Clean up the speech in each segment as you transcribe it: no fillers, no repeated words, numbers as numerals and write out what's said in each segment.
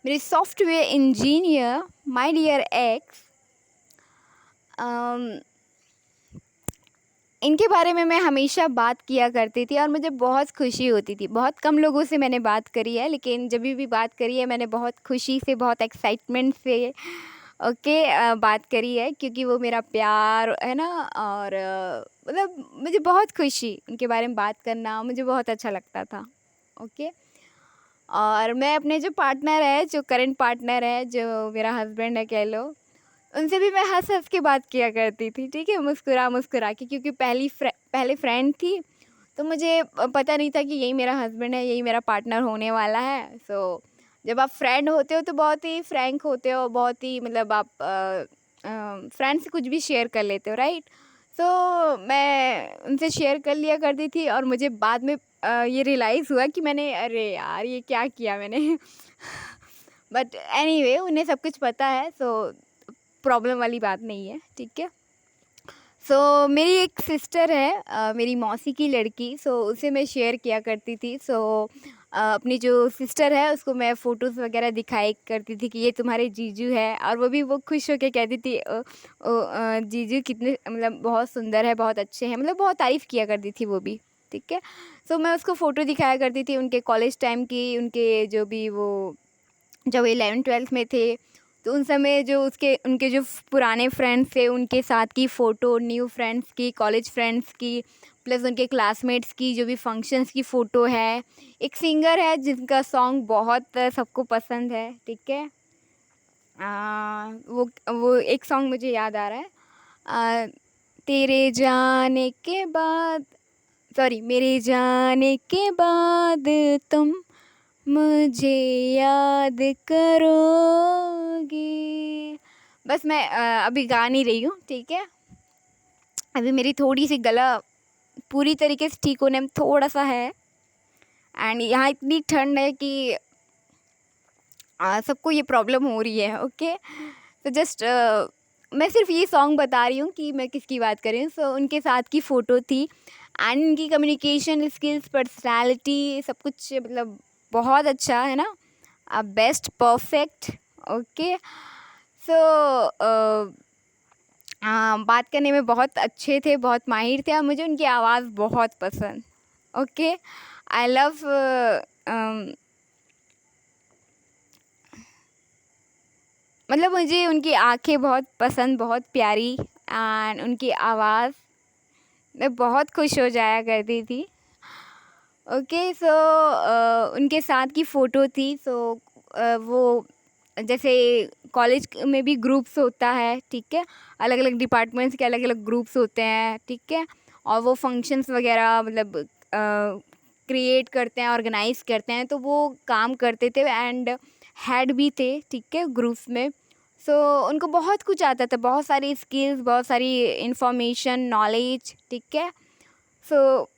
मेरे software engineer my dear ex, इनके बारे में मैं हमेशा बात किया करती थी और मुझे बहुत खुशी होती थी। बहुत कम लोगों से मैंने बात करी है, लेकिन जब भी बात करी है मैंने बहुत खुशी से, बहुत एक्साइटमेंट से बात करी है, क्योंकि वो मेरा प्यार है ना। और मतलब मुझे बहुत खुशी, उनके बारे में बात करना मुझे बहुत अच्छा लगता था। ओके। और मैं अपने जो पार्टनर है, जो करंट पार्टनर है, जो मेरा हस्बैंड है कह लो, उनसे भी मैं हँस-हँस के बात किया करती थी, ठीक है? मुस्कुरा-मुस्कुरा के, क्योंकि पहले फ्रेंड थी, तो मुझे पता नहीं था कि यही मेरा हस्बैंड है, यही मेरा पार्टनर होने वाला है। सो जब आप फ्रेंड होते हो तो बहुत ही फ्रैंक होते हो, बहुत ही मतलब आप फ्रेंड से कुछ भी शेयर कर लेते हो, राइट? सो मैं उनसे शेयर कर लिया करती थी और मुझे बाद में ये रियलाइज़ हुआ कि मैंने, अरे यार! ये क्या किया मैंने? बट एनीवे उन्हें सब कुछ पता है, सो प्रॉब्लम वाली बात नहीं है, ठीक है। मेरी एक सिस्टर है, मेरी मौसी की लड़की, उसे मैं शेयर किया करती थी। अपनी जो सिस्टर है उसको मैं फ़ोटोज़ वगैरह दिखाई करती थी कि ये तुम्हारे जीजू है, और वो खुश होके कहती थी जीजू कितने मतलब बहुत सुंदर है, बहुत अच्छे हैं, मतलब बहुत तारीफ़ किया करती थी वो भी, ठीक है। मैं उसको फ़ोटो दिखाया करती थी उनके कॉलेज टाइम की, उनके जो भी वो जब 11th-12th में थे, तो उन समय जो उसके उनके जो पुराने फ्रेंड्स थे, उनके साथ की फ़ोटो, न्यू फ्रेंड्स की, कॉलेज फ्रेंड्स की, प्लस उनके क्लासमेट्स की जो भी फंक्शंस की फ़ोटो है। एक सिंगर है जिनका सॉन्ग बहुत सबको पसंद है, ठीक है? वो एक सॉन्ग मुझे याद आ रहा है, तेरे जाने के बाद, सॉरी, मेरे जाने के बाद तुम मुझे याद करोगी। बस मैं अभी गा नहीं रही हूँ, ठीक है? अभी मेरी थोड़ी-सी गला पूरी तरीके से ठीक होने में थोड़ा-सा है, एंड यहाँ इतनी ठंड है कि सबको ये प्रॉब्लम हो रही है, ओके? तो जस्ट मैं सिर्फ़ ये सॉन्ग बता रही हूँ कि मैं किसकी बात कर रही हूँ। उनके साथ की फ़ोटो थी, एंड उनकी कम्युनिकेशन स्किल्स, पर्सनैलिटी सब कुछ मतलब बहुत अच्छा है ना, बेस्ट, परफेक्ट, ओके। सो बात करने में बहुत अच्छे थे, बहुत माहिर थे, और मुझे उनकी आवाज़ बहुत पसंद, ओके। आई लव मतलब मुझे उनकी आँखें बहुत पसंद, बहुत प्यारी, एंड उनकी आवाज़, मैं बहुत खुश हो जाया करती थी। ओके। उनके साथ की फ़ोटो थी। वो जैसे कॉलेज में भी ग्रुप्स होता है, ठीक है? अलग-अलग डिपार्टमेंट्स के अलग-अलग ग्रुप्स होते हैं, ठीक है? और वो फंक्शंस वगैरह मतलब क्रिएट करते हैं, ऑर्गेनाइज़ करते हैं, तो वो काम करते थे, एंड हेड भी थे, ठीक है, ग्रुप्स में। सो उनको बहुत कुछ आता था, बहुत सारी स्किल्स, बहुत सारी इन्फॉर्मेशन, नॉलेज, ठीक है? सो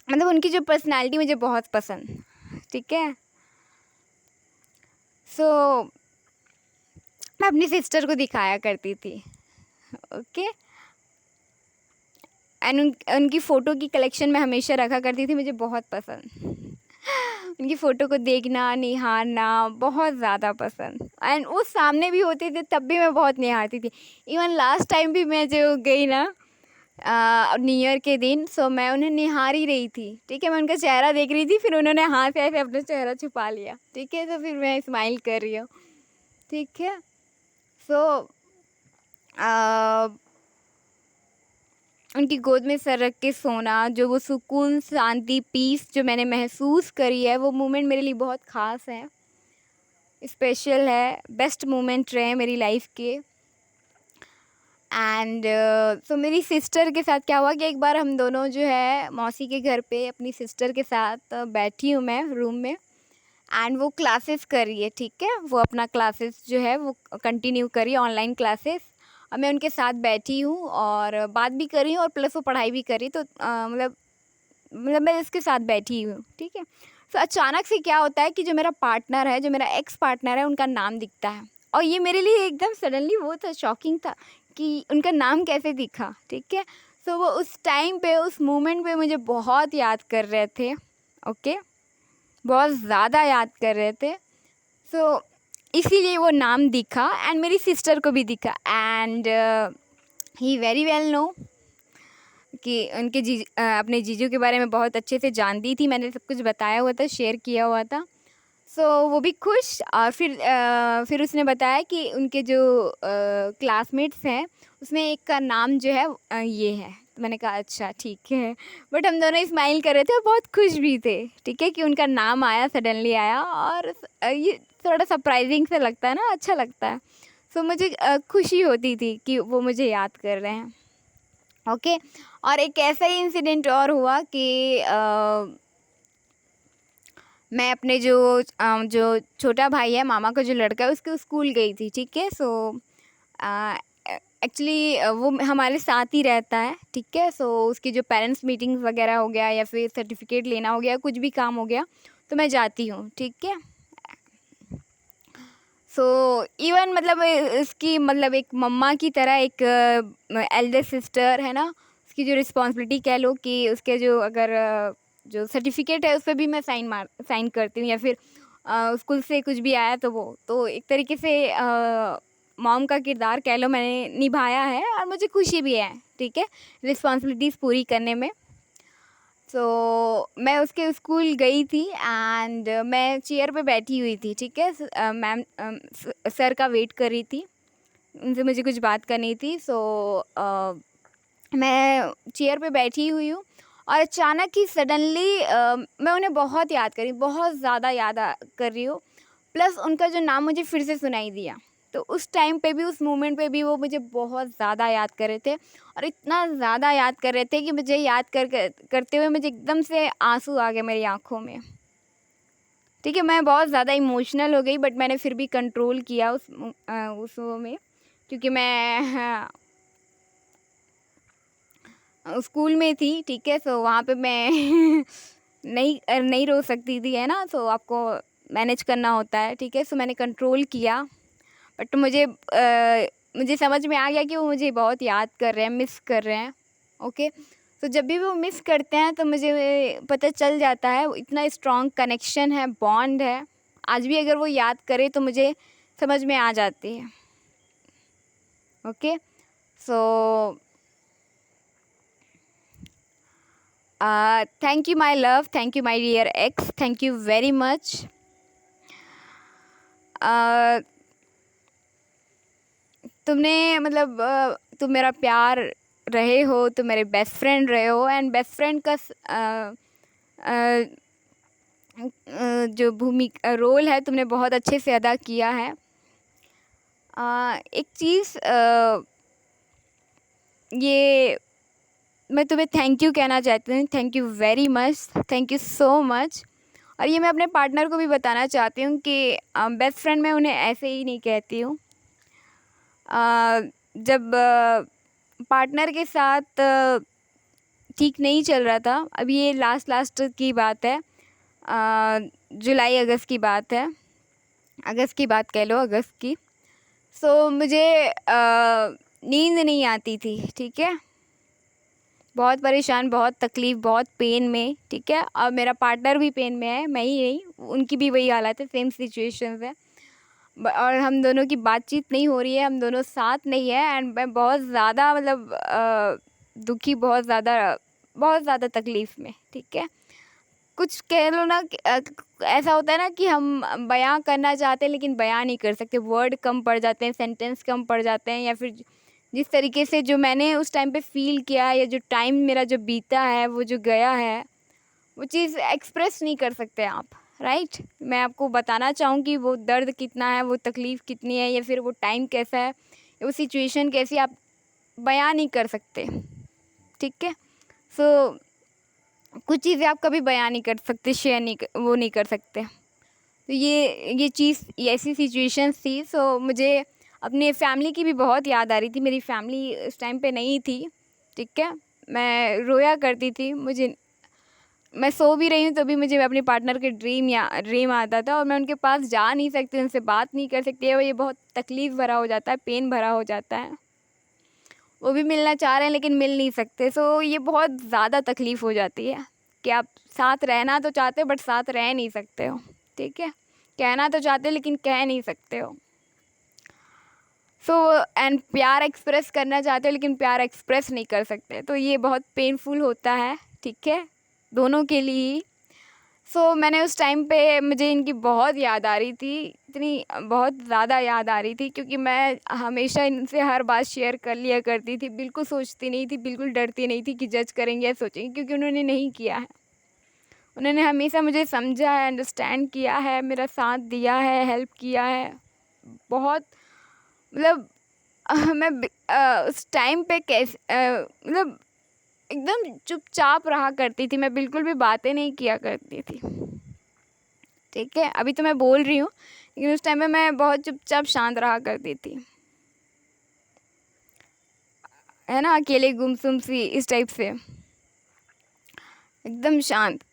मतलब उनकी जो पर्सनैलिटी मुझे बहुत पसंद, ठीक है? सो मैं अपनी सिस्टर को दिखाया करती थी, ओके। एंड उनकी फ़ोटो की कलेक्शन मैं हमेशा रखा करती थी, मुझे बहुत पसंद। उनकी फ़ोटो को देखना, निहारना बहुत ज़्यादा पसंद, एंड वो सामने भी होते थे तब भी मैं बहुत निहारती थी। इवन लास्ट टाइम भी मैं जो गई ना न्यू ईयर के दिन, मैं उन्हें निहार ही रही थी, ठीक है? मैं उनका चेहरा देख रही थी, फिर उन्होंने हाथ से ऐसे अपना चेहरा छुपा लिया, ठीक है? तो फिर मैं स्माइल कर रही हूँ, ठीक है? सो उनकी गोद में सर रख के सोना, जो वो सुकून, शांति, पीस जो मैंने महसूस करी है, वो मोमेंट मेरे लिए बहुत ख़ास है, स्पेशल है, बेस्ट मोमेंट रहे मेरी लाइफ़ के। एंड मेरी सिस्टर के साथ क्या हुआ कि एक बार हम दोनों जो है मौसी के घर पे अपनी सिस्टर के साथ बैठी हूँ मैं रूम में, एंड वो क्लासेस कर रही है, ठीक है? वो अपना क्लासेस जो है वो कंटिन्यू करी, ऑनलाइन क्लासेस। और मैं उनके साथ बैठी हूँ और बात भी कर रही हूँ, और प्लस वो पढ़ाई भी कर रही, तो मतलब मैं इसके साथ बैठी हुई हूँ, ठीक है? अचानक से क्या होता है कि जो मेरा पार्टनर है, जो मेरा एक्स पार्टनर है, उनका नाम दिखता है, और ये मेरे लिए एकदम सडनली वो था, शॉकिंग था कि उनका नाम कैसे दिखा, ठीक है? वो उस टाइम पे, उस मोमेंट पे मुझे बहुत याद कर रहे थे, ओके? बहुत ज़्यादा याद कर रहे थे। इसीलिए वो नाम दिखा एंड मेरी सिस्टर को भी दिखा and he very well know कि उनके अपने जीजू के बारे में बहुत अच्छे से जानती थी, मैंने सब कुछ बताया हुआ था, शेयर किया हुआ था। सो वो भी खुश। और फिर उसने बताया कि उनके जो क्लासमेट्स हैं उसमें एक का नाम जो है ये है। तो मैंने कहा अच्छा ठीक है, बट हम दोनों स्माइल कर रहे थे और बहुत खुश भी थे, ठीक है, कि उनका नाम आया, सडनली आया। और ये थोड़ा सरप्राइजिंग सा लगता है ना, अच्छा लगता है। सो मुझे खुशी होती थी कि वो मुझे याद कर रहे हैं। ओके। और एक ऐसा ही इंसिडेंट और हुआ कि मैं अपने जो छोटा भाई है, मामा का जो लड़का है, उसके स्कूल गई थी, ठीक है। सो एक्चुअली वो हमारे साथ ही रहता है, ठीक है। सो उसकी जो पेरेंट्स मीटिंग्स वगैरह हो गया या फिर सर्टिफिकेट लेना हो गया, कुछ भी काम हो गया तो मैं जाती हूँ, ठीक है। सो इवन मतलब इसकी मतलब एक मम्मा की तरह एक एल्डर सिस्टर है ना, उसकी जो रिस्पॉन्सिबिलिटी कह लो कि उसके जो अगर जो सर्टिफिकेट है उस पर भी मैं साइन करती हूँ, या फिर स्कूल से कुछ भी आया तो वो तो एक तरीके से मॉम का किरदार कह लो मैंने निभाया है और मुझे खुशी भी है, ठीक है, रिस्पॉन्सिबिलिटीज़ पूरी करने में। सो मैं उसके स्कूल गई थी एंड मैं चेयर पे बैठी हुई थी, ठीक है। मैम सर का वेट कर रही थी, उनसे मुझे कुछ बात करनी थी। सो मैं चेयर पे बैठी हुई हूँ और अचानक ही सडनली मैं उन्हें बहुत याद करी, बहुत ज़्यादा कर रही हूँ। प्लस उनका जो नाम मुझे फिर से सुनाई दिया, तो उस टाइम पे भी, उस मोमेंट पे भी वो मुझे बहुत ज़्यादा याद कर रहे थे और इतना ज़्यादा याद कर रहे थे कि मुझे याद करते हुए मुझे एकदम से आंसू आ गए मेरी आँखों में, ठीक है। मैं बहुत ज़्यादा इमोशनल हो गई, बट मैंने फिर भी कंट्रोल किया उस वो में, क्योंकि मैं स्कूल में थी, ठीक है। सो वहाँ पे मैं नहीं रो सकती थी, है ना। सो आपको मैनेज करना होता है, ठीक है। सो मैंने कंट्रोल किया, बट मुझे समझ में आ गया कि वो मुझे बहुत याद कर रहे हैं, मिस कर रहे हैं। ओके। तो जब भी वो मिस करते हैं तो मुझे पता चल जाता है, वो इतना स्ट्रॉन्ग कनेक्शन है, बॉन्ड है। आज भी अगर वो याद करे तो मुझे समझ में आ जाती है। Okay. So thank you my love, thank you my dear ex, thank you very much. तुमने मतलब तुम मेरा प्यार रहे हो, तुम मेरे बेस्ट फ्रेंड रहे हो एंड बेस्ट फ्रेंड का जो भूमिका रोल है तुमने बहुत अच्छे से अदा किया है। एक चीज़ ये मैं तुम्हें थैंक यू कहना चाहती हूँ, thank you very much, thank you so much. और ये मैं अपने पार्टनर को भी बताना चाहती हूँ कि बेस्ट फ्रेंड मैं उन्हें ऐसे ही नहीं कहती हूँ। जब पार्टनर के साथ ठीक नहीं चल रहा था, अभी ये लास्ट की बात है, जुलाई अगस्त की बात है, अगस्त की बात कह लो, अगस्त की। सो मुझे नींद नहीं आती थी, ठीक है, बहुत परेशान, बहुत तकलीफ़, बहुत पेन में, ठीक है। और मेरा पार्टनर भी पेन में है, मैं ही नहीं, उनकी भी वही हालत है, सेम सिचुएशन है। और हम दोनों की बातचीत नहीं हो रही है, हम दोनों साथ नहीं है एंड मैं बहुत ज़्यादा मतलब दुखी, बहुत ज़्यादा तकलीफ़ में, ठीक है। कुछ कह लो ना कि ऐसा होता है ना कि हम बयां करना चाहते हैं लेकिन बयां नहीं कर सकते, वर्ड कम पड़ जाते हैं, सेंटेंस कम पड़ जाते हैं, या फिर जिस तरीके से जो मैंने उस टाइम पे फ़ील किया है या जो टाइम मेरा जो बीता है, वो जो गया है, वो चीज़ एक्सप्रेस नहीं कर सकते आप, राइट। मैं आपको बताना चाहूँ कि वो दर्द कितना है, वो तकलीफ़ कितनी है, या फिर वो टाइम कैसा है, वो सिचुएशन कैसी, आप बयां नहीं कर सकते, ठीक है। सो कुछ चीज़ें आप कभी बयां नहीं कर सकते, शेयर नहीं कर सकते। तो ये चीज़, ये ऐसी सिचुएशंस थी। सो मुझे अपने फैमिली की भी बहुत याद आ रही थी, मेरी फैमिली उस टाइम पे नहीं थी, ठीक है। मैं रोया करती थी, मैं सो भी रही हूँ तो भी मुझे अपने पार्टनर के ड्रीम आता था और मैं उनके पास जा नहीं सकती, उनसे बात नहीं कर सकती है, वो ये बहुत तकलीफ़ भरा हो जाता है, पेन भरा हो जाता है। वो भी मिलना चाह रहे हैं लेकिन मिल नहीं सकते। सो ये बहुत ज़्यादा तकलीफ़ हो जाती है कि आप साथ रहना तो चाहते हो बट साथ रह नहीं सकते हो, ठीक है, कहना तो चाहते हो लेकिन कह नहीं सकते हो। सो एंड प्यार एक्सप्रेस करना चाहते हो लेकिन प्यार एक्सप्रेस नहीं कर सकते, तो ये बहुत पेनफुल होता है, ठीक है, दोनों के लिए ही। सो मैंने उस टाइम पे मुझे इनकी बहुत याद आ रही थी, इतनी बहुत ज़्यादा याद आ रही थी, क्योंकि मैं हमेशा इनसे हर बात शेयर कर लिया करती थी, बिल्कुल सोचती नहीं थी, बिल्कुल डरती नहीं थी कि जज करेंगे या सोचेंगे, क्योंकि उन्होंने नहीं किया है। उन्होंने हमेशा मुझे समझा है, अंडरस्टैंड किया है, मेरा साथ दिया है, हेल्प किया है बहुत। मतलब उस टाइम पे कैसे मतलब एकदम चुपचाप रहा करती थी, मैं बिल्कुल भी बातें नहीं किया करती थी, ठीक है। अभी तो मैं बोल रही हूँ, लेकिन उस टाइम में मैं बहुत चुपचाप शांत रहा करती थी, है ना, अकेले गुमसुम सी इस टाइप से, एकदम शांत।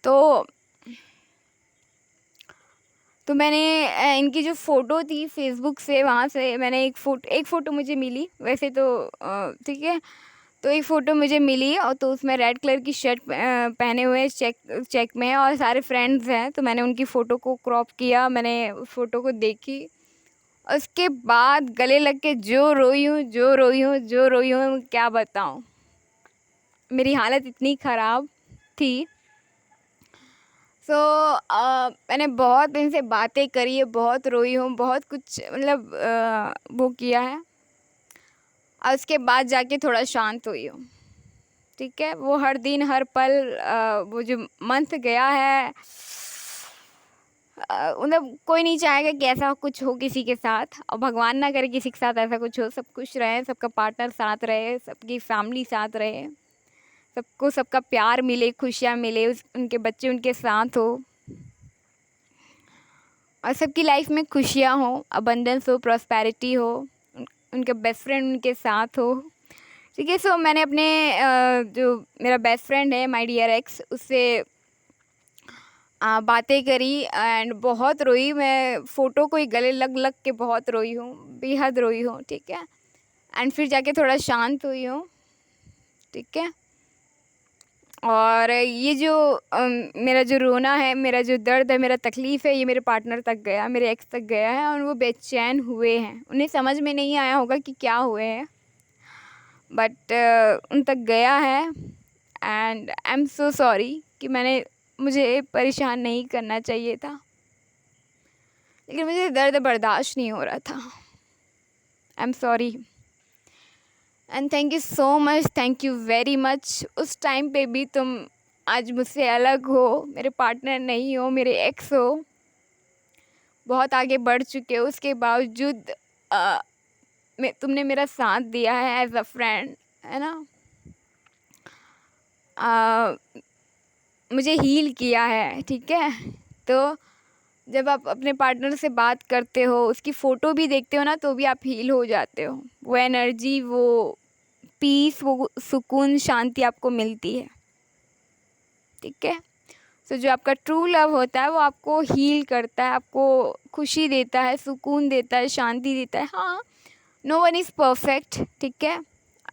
तो मैंने इनकी जो फ़ोटो थी फेसबुक से, वहाँ से मैंने एक फ़ोटो मुझे मिली वैसे तो, ठीक है। तो एक फ़ोटो मुझे मिली, और तो उसमें रेड कलर की शर्ट पहने हुए चेक में, और सारे फ्रेंड्स हैं, तो मैंने उनकी फ़ोटो को क्रॉप किया, मैंने उस फ़ोटो को देखी, और उसके बाद गले लग के जो रोई हूँ, जो रोई हूँ, जो रोई हूँ, क्या बताऊँ। मेरी हालत इतनी ख़राब थी। सो मैंने बहुत इनसे बातें करी है, बहुत रोई हूँ, बहुत कुछ मतलब वो किया है, और उसके बाद जाके थोड़ा शांत हुई हूँ, ठीक है। वो हर दिन हर पल वो जो मंथ गया है, मतलब कोई नहीं चाहेगा कि ऐसा कुछ हो किसी के साथ, और भगवान ना करे किसी के साथ ऐसा कुछ हो। सब खुश रहे, सबका पार्टनर साथ रहे, सबकी फैमिली साथ रहे, सबको सबका प्यार मिले, खुशियाँ मिले, उनके बच्चे उनके साथ हो, और सबकी लाइफ में खुशियाँ हो, अबंडेंस हो, प्रॉस्पेरिटी हो, उनके बेस्ट फ्रेंड उनके साथ हो, ठीक है। सो मैंने अपने जो मेरा बेस्ट फ्रेंड है, माय डियर एक्स, उससे बातें करी, एंड बहुत रोई मैं, फ़ोटो को ही गले लग लग के बहुत रोई हूँ, बेहद रोई हूँ, ठीक है। एंड फिर जाके थोड़ा शांत हुई हूँ, ठीक है। और ये जो मेरा जो रोना है, मेरा जो दर्द है, मेरा तकलीफ़ है, ये मेरे पार्टनर तक गया, मेरे एक्स तक गया है, और वो बेचैन हुए हैं। उन्हें समझ में नहीं आया होगा कि क्या हुए हैं, बट उन तक गया है। And I am so sorry कि मुझे परेशान नहीं करना चाहिए था, लेकिन मुझे दर्द बर्दाश्त नहीं हो रहा था। I am sorry and thank you so much, thank you very much. उस टाइम पे भी तुम आज मुझसे अलग हो, मेरे पार्टनर नहीं हो, मेरे एक्स हो, बहुत आगे बढ़ चुके हो, उसके बावजूद तुमने मेरा साथ दिया है एज अ फ्रेंड, है ना। मुझे हील किया है, ठीक है। तो जब आप अपने पार्टनर से बात करते हो, उसकी फ़ोटो भी देखते हो ना, तो भी आप हील हो जाते हो। वो एनर्जी, वो पीस, वो सुकून, शांति आपको मिलती है, ठीक है। सो जो आपका ट्रू लव होता है वो आपको हील करता है, आपको खुशी देता है, सुकून देता है, शांति देता है। हाँ, नो वन इज़ परफेक्ट, ठीक है।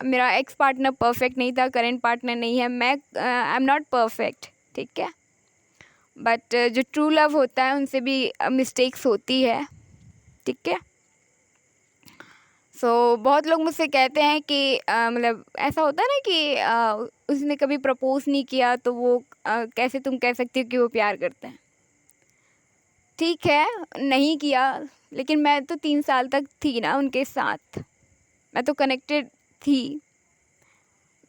मेरा एक्स पार्टनर परफेक्ट नहीं था, करेंट पार्टनर नहीं है, मैं आई एम नॉट परफेक्ट, ठीक है। बट जो ट्रू लव होता है उनसे भी मिस्टेक्स होती है, ठीक है। सो बहुत लोग मुझसे कहते हैं कि मतलब ऐसा होता है ना कि उसने कभी प्रपोज़ नहीं किया, तो वो कैसे तुम कह सकती हो कि वो प्यार करते हैं। ठीक है, नहीं किया, लेकिन मैं तो 3 साल तक थी ना उनके साथ, मैं तो कनेक्टेड थी,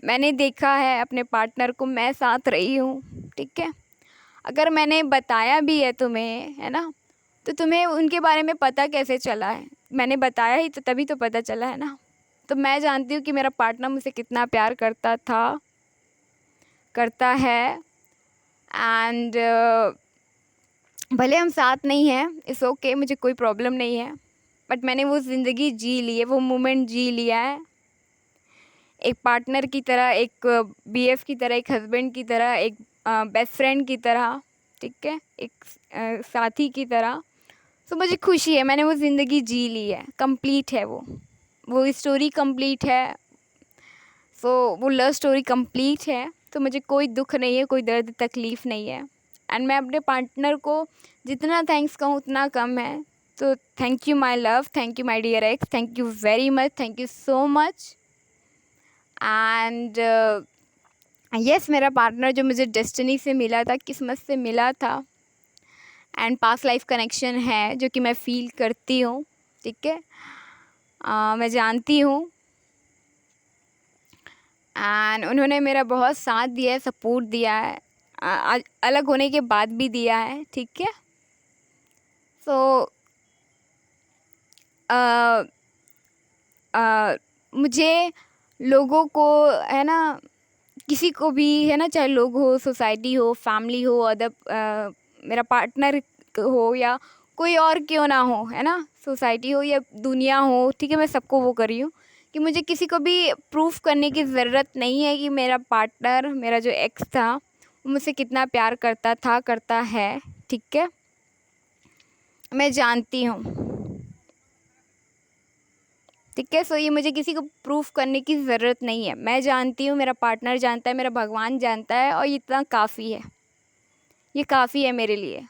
मैंने देखा है अपने पार्टनर को, मैं साथ रही हूँ, ठीक है। अगर मैंने बताया भी है तुम्हें, है ना, तो तुम्हें उनके बारे में पता कैसे चला है? मैंने बताया ही तो तभी तो पता चला है ना। तो मैं जानती हूँ कि मेरा पार्टनर मुझसे कितना प्यार करता था, करता है, एंड भले हम साथ नहीं हैं, इट्स ओके, मुझे कोई प्रॉब्लम नहीं है, बट मैंने वो ज़िंदगी जी ली है, वो मोमेंट जी लिया है, एक पार्टनर की तरह, एक बीएफ की तरह, एक हस्बैंड की तरह, एक बेस्ट फ्रेंड की तरह, ठीक है, एक साथी की तरह। तो मुझे खुशी है, मैंने वो ज़िंदगी जी ली है, कंप्लीट है वो स्टोरी कंप्लीट है। सो वो लव स्टोरी कंप्लीट है, तो मुझे कोई दुख नहीं है, कोई दर्द तकलीफ़ नहीं है। एंड मैं अपने पार्टनर को जितना थैंक्स कहूँ उतना कम है। तो thank you my love, thank you my dear ex, thank you very much, thank you so much. And yes, मेरा पार्टनर जो मुझे डेस्टिनी से मिला था, किस्मत से मिला था, एंड पास्ट लाइफ कनेक्शन है जो कि मैं फील करती हूँ, ठीक है, मैं जानती हूँ। एंड उन्होंने मेरा बहुत साथ दिया है, सपोर्ट दिया है, अलग होने के बाद भी दिया है, ठीक है। सो मुझे लोगों को, है ना, किसी को भी, है ना, चाहे लोग हो, सोसाइटी हो, फैमिली हो, अदर मेरा पार्टनर हो या कोई और क्यों ना हो, है ना, सोसाइटी हो या दुनिया हो, ठीक है, मैं सबको वो कर रही हूँ कि मुझे किसी को भी प्रूफ करने की ज़रूरत नहीं है कि मेरा पार्टनर, मेरा जो एक्स था, वो मुझसे कितना प्यार करता था, करता है, ठीक है, मैं जानती हूँ, ठीक है। सो ये मुझे किसी को प्रूफ करने की ज़रूरत नहीं है, मैं जानती हूँ, मेरा पार्टनर जानता है, मेरा भगवान जानता है, और ये इतना काफ़ी है, ये काफ़ी है मेरे लिए,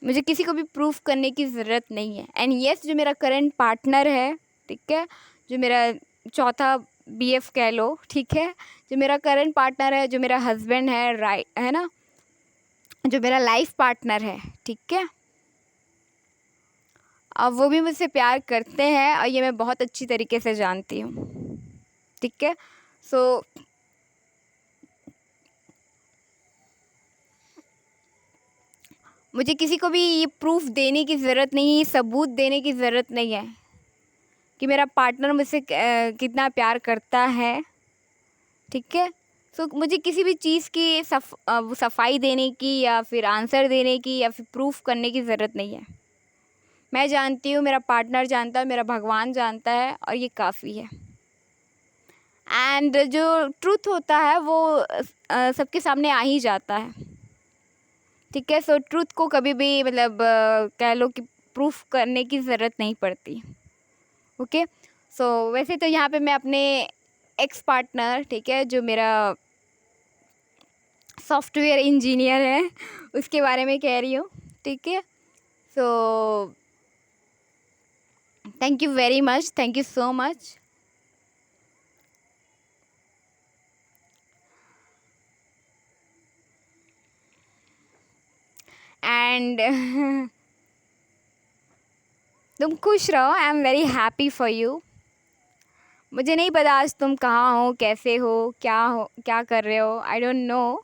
मुझे किसी को भी प्रूफ करने की ज़रूरत नहीं है। एंड यस, जो मेरा करंट पार्टनर है, ठीक है, जो मेरा चौथा बीएफ कह लो, ठीक है, जो मेरा करंट पार्टनर है, जो मेरा हस्बैंड है, राइट, है ना, जो मेरा लाइफ पार्टनर है, ठीक है, अब वो भी मुझसे प्यार करते हैं, और ये मैं बहुत अच्छी तरीके से जानती हूँ, ठीक है। सो मुझे किसी को भी ये प्रूफ देने की ज़रूरत नहीं है, सबूत देने की ज़रूरत नहीं है कि मेरा पार्टनर मुझसे कितना प्यार करता है, ठीक है। सो मुझे किसी भी चीज़ की सफाई देने की या फिर आंसर देने की या फिर प्रूफ करने की ज़रूरत नहीं है, मैं जानती हूँ, मेरा पार्टनर जानता है, मेरा भगवान जानता है, और ये काफ़ी है। एंड जो ट्रूथ होता है वो सबके सामने आ ही जाता है, ठीक है। सो ट्रूथ को कभी भी, मतलब कह लो कि प्रूफ करने की ज़रूरत नहीं पड़ती, ओके। सो वैसे तो यहाँ पे मैं अपने एक्स पार्टनर, ठीक है, जो मेरा सॉफ्टवेयर इंजीनियर है, उसके बारे में कह रही हूँ, ठीक है। सो thank you very much, thank you so much. And तुम खुश रहो, I am very happy for you. मुझे नहीं पता आज तुम कहाँ हो, कैसे हो, क्या कर रहे हो, आई डोंट नो।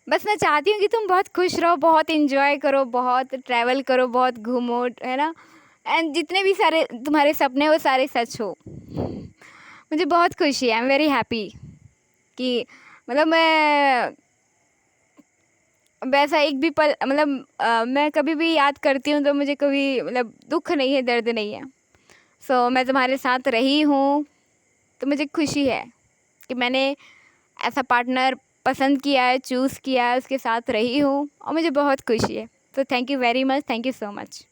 बस मैं चाहती हूँ कि तुम बहुत खुश रहो, बहुत इन्जॉय करो, बहुत ट्रैवल करो, बहुत घूमो, है ना, एंड जितने भी सारे तुम्हारे सपने वो सारे सच हो। मुझे बहुत खुशी है, आई एम वेरी हैप्पी कि, मतलब मैं वैसा एक भी पल, मतलब मैं कभी भी याद करती हूँ तो मुझे कभी, मतलब दुख नहीं है, दर्द नहीं है। सो मैं तुम्हारे साथ रही हूँ, तो मुझे खुशी है कि मैंने ऐसा पार्टनर पसंद किया है, चूज़ किया है, उसके साथ रही हूँ, और मुझे बहुत खुशी है। तो thank you very much, thank you so much.